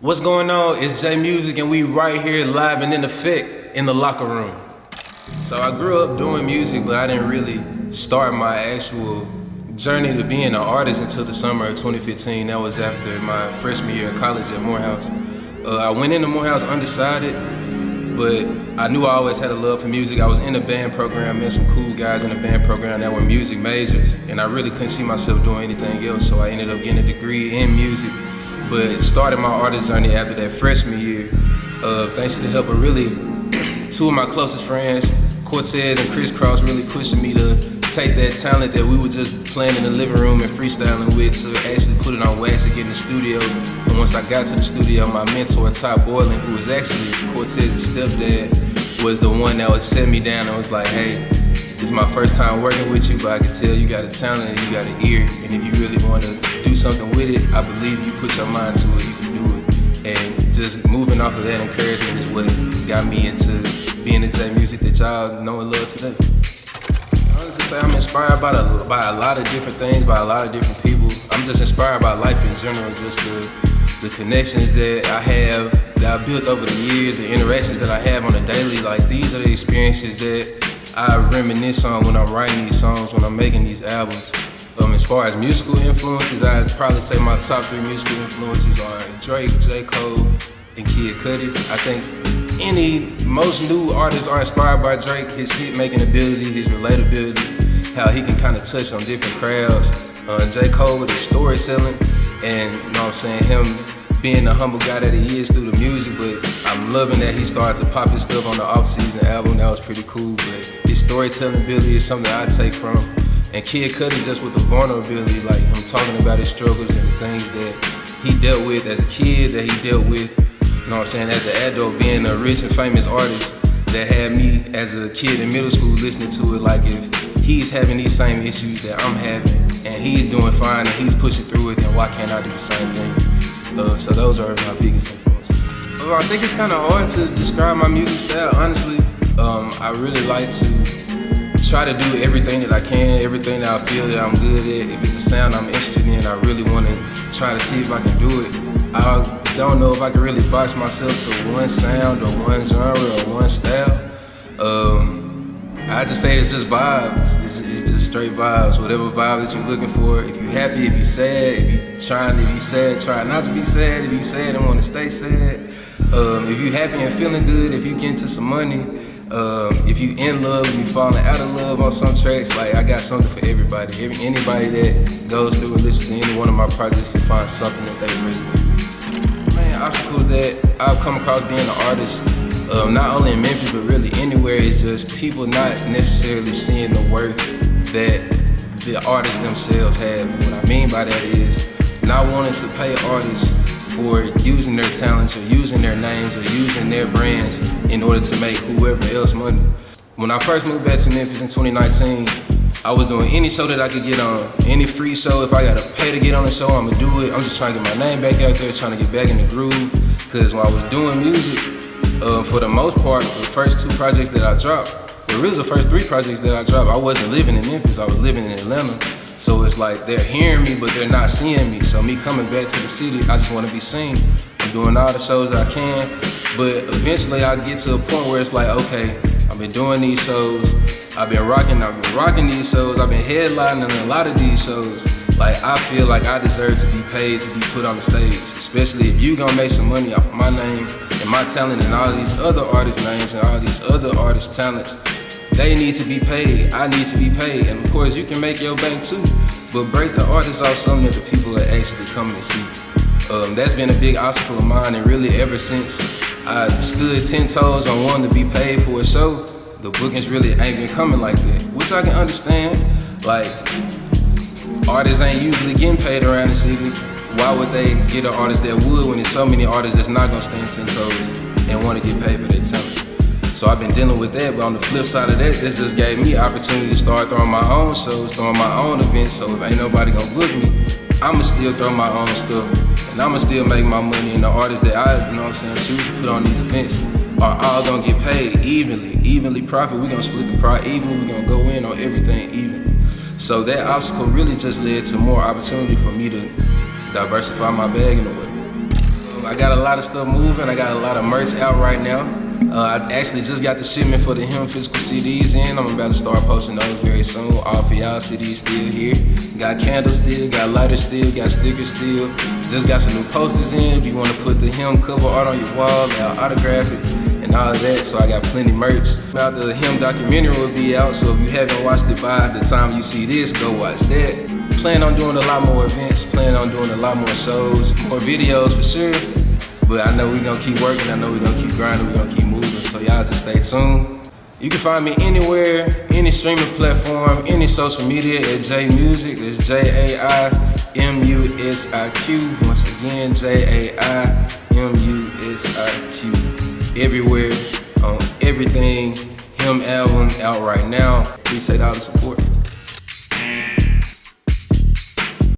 What's going on? It's Musiq and we right here live and in effect in the locker room. So I grew up doing music, but I didn't really start my actual journey to being an artist until the summer of 2015. That was after my freshman year of college at Morehouse. I went into Morehouse undecided, but I knew I always had a love for music. I was in a band program, met some cool guys in the band program that were music majors, and I really couldn't see myself doing anything else, so I ended up getting a degree in music. But started my artist journey after that freshman year, thanks to the help of really two of my closest friends, Cortez and Chris Cross, really pushing me to take that talent that we were just playing in the living room and freestyling with to actually put it on wax and get in the studio. And once I got to the studio, my mentor, Ty Boylan, who was actually Cortez's stepdad, was the one that would set me down and was like, hey, this is my first time working with you, but I can tell you got a talent and you got an ear, and if you really want to do something with it, I believe you put your mind to it, you can do it. And just moving off of that encouragement is what got me into being the Musiq that y'all know and love today. Honestly say I'm inspired by a lot of different things, by a lot of different people. I'm just inspired by life in general, just the connections that I have, that I built over the years, the interactions that I have on a daily. Like, these are the experiences that I reminisce on when I'm writing these songs, when I'm making these albums. As far as musical influences, I'd probably say my top 3 musical influences are Drake, J. Cole, and Kid Cudi. I think most new artists are inspired by Drake, his hit-making ability, his relatability, how he can kind of touch on different crowds. J. Cole with his storytelling, and you know what I'm saying, him being the humble guy that he is through the music, but I'm loving that he started to pop his stuff on the off-season album. That was pretty cool, but his storytelling ability is something I take from. And Kid Cudi just with the vulnerability, like him talking about his struggles and the things that he dealt with as a kid, that he dealt with, you know what I'm saying, as an adult, being a rich and famous artist that had me as a kid in middle school listening to it. Like, if he's having these same issues that I'm having and he's doing fine and he's pushing through it, then why can't I do the same thing? So those are my biggest influences. I think it's kind of hard to describe my music style, honestly. I really like to try to do everything that I can, everything that I feel that I'm good at. If it's a sound I'm interested in, I really want to try to see if I can do it. I don't know if I can really box myself to one sound or one genre or one style. I just say it's just vibes. It's just straight vibes. Whatever vibe that you're looking for. If you're happy, if you're sad, if you're sad, try not to be sad. If you're sad and want to stay sad. If you're happy and feeling good, if you get into some money, if you in love, if you falling out of love on some tracks, like, I got something for everybody. Anybody that goes through and listens to any one of my projects can find something that they resonate with. Man, obstacles that I've come across being an artist, not only in Memphis, but really anywhere, is just people not necessarily seeing the worth that the artists themselves have. And what I mean by that is not wanting to pay artists for using their talents or using their names or using their brands in order to make whoever else money. When I first moved back to Memphis in 2019, I was doing any show that I could get on, any free show. If I gotta pay to get on the show, I'ma do it. I'm just trying to get my name back out there, trying to get back in the groove. Cause when I was doing music, for the most part, the first 2 projects that I dropped, but really the first 3 projects that I dropped, I wasn't living in Memphis, I was living in Atlanta. So it's like they're hearing me, but they're not seeing me. So me coming back to the city, I just want to be seen. I'm doing all the shows that I can, but eventually I get to a point where it's like, okay, I've been doing these shows, I've been rocking these shows, I've been headlining a lot of these shows. Like, I feel like I deserve to be paid to be put on the stage, especially if you gonna make some money off of my name and my talent and all these other artists' names and all these other artists' talents. They need to be paid, I need to be paid, and of course you can make your bank too, but break the artists off something that the people are actually coming to see. That's been a big obstacle of mine, and really ever since I stood 10 toes on wanting to be paid for a show, the bookings really ain't been coming like that, which I can understand. Like, artists ain't usually getting paid around the city. Why would they get an artist that would when there's so many artists that's not gonna stand 10 toes and want to get paid for their talent? So I've been dealing with that, but on the flip side of that, this just gave me opportunity to start throwing my own shows, throwing my own events. So if ain't nobody gonna book me, I'ma still throw my own stuff, and I'ma still make my money. And the artists that I, you know what I'm saying, choose to put on these events are all gonna get paid evenly profit. We gonna split the profit evenly. We gonna go in on everything evenly. So that obstacle really just led to more opportunity for me to diversify my bag in a way. I got a lot of stuff moving. I got a lot of merch out right now. I actually just got the shipment for the Him physical CDs in. I'm about to start posting those very soon. All for y'all CDs still here. Got candles still, got lighters still, got stickers still. Just got some new posters in. If you want to put the Him cover art on your wall, I'll autograph it and all of that. So I got plenty merch. Now the Him documentary will be out, so if you haven't watched it by the time you see this, go watch that. Plan on doing a lot more events, plan on doing a lot more shows, more videos for sure. But I know we gonna keep working, I know we gonna keep grinding, we gonna keep moving, so y'all just stay tuned. You can find me anywhere, any streaming platform, any social media at J-Musiq. It's J-A-I-M-U-S-I-Q. Once again, J-A-I-M-U-S-I-Q. Everywhere, on everything. Him album out right now. Appreciate all the support.